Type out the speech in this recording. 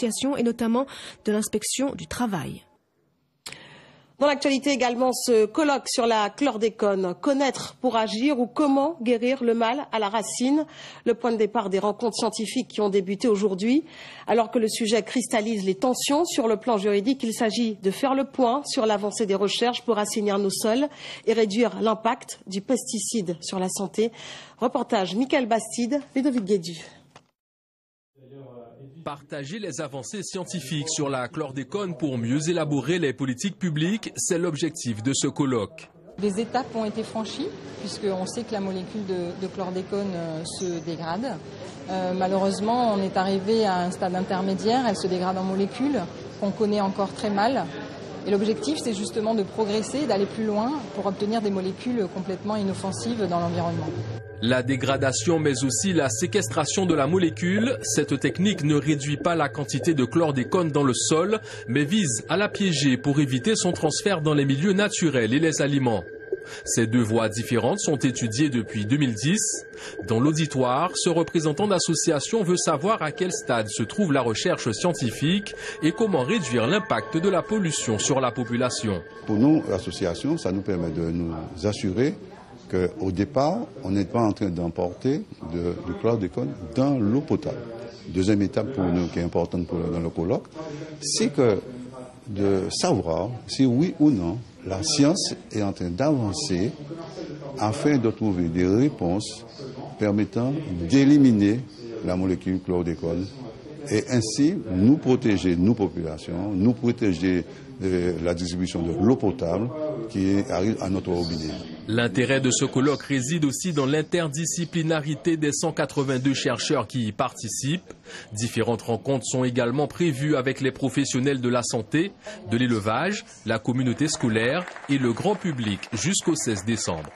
et notamment de l'inspection du travail. Dans l'actualité également, ce colloque sur la chlordécone, connaître pour agir ou comment guérir le mal à la racine, le point de départ des rencontres scientifiques qui ont débuté aujourd'hui. Alors que le sujet cristallise les tensions sur le plan juridique, il s'agit de faire le point sur l'avancée des recherches pour assainir nos sols et réduire l'impact du pesticide sur la santé. Reportage Michael Bastide, Ludovic Guédu. Partager les avancées scientifiques sur la chlordécone pour mieux élaborer les politiques publiques, c'est l'objectif de ce colloque. Des étapes ont été franchies, puisqu'on sait que la molécule de chlordécone se dégrade. Malheureusement, on est arrivé à un stade intermédiaire, elle se dégrade en molécules qu'on connaît encore très mal. Et l'objectif, c'est justement de progresser, d'aller plus loin pour obtenir des molécules complètement inoffensives dans l'environnement. La dégradation, mais aussi la séquestration de la molécule, cette technique ne réduit pas la quantité de chlordécone dans le sol, mais vise à la piéger pour éviter son transfert dans les milieux naturels et les aliments. Ces deux voies différentes sont étudiées depuis 2010. Dans l'auditoire, ce représentant d'association veut savoir à quel stade se trouve la recherche scientifique et comment réduire l'impact de la pollution sur la population. Pour nous, l'association, ça nous permet de nous assurer qu'au départ, on n'est pas en train d'emporter du chlordécone dans l'eau potable. Deuxième étape pour nous qui est importante dans le colloque, c'est de savoir si oui ou non la science est en train d'avancer afin de trouver des réponses permettant d'éliminer la molécule chlordécone et ainsi nous protéger nos populations, nous protéger de la distribution de l'eau potable qui arrive à notre robinet. L'intérêt de ce colloque réside aussi dans l'interdisciplinarité des 182 chercheurs qui y participent. Différentes rencontres sont également prévues avec les professionnels de la santé, de l'élevage, la communauté scolaire et le grand public jusqu'au 16 décembre.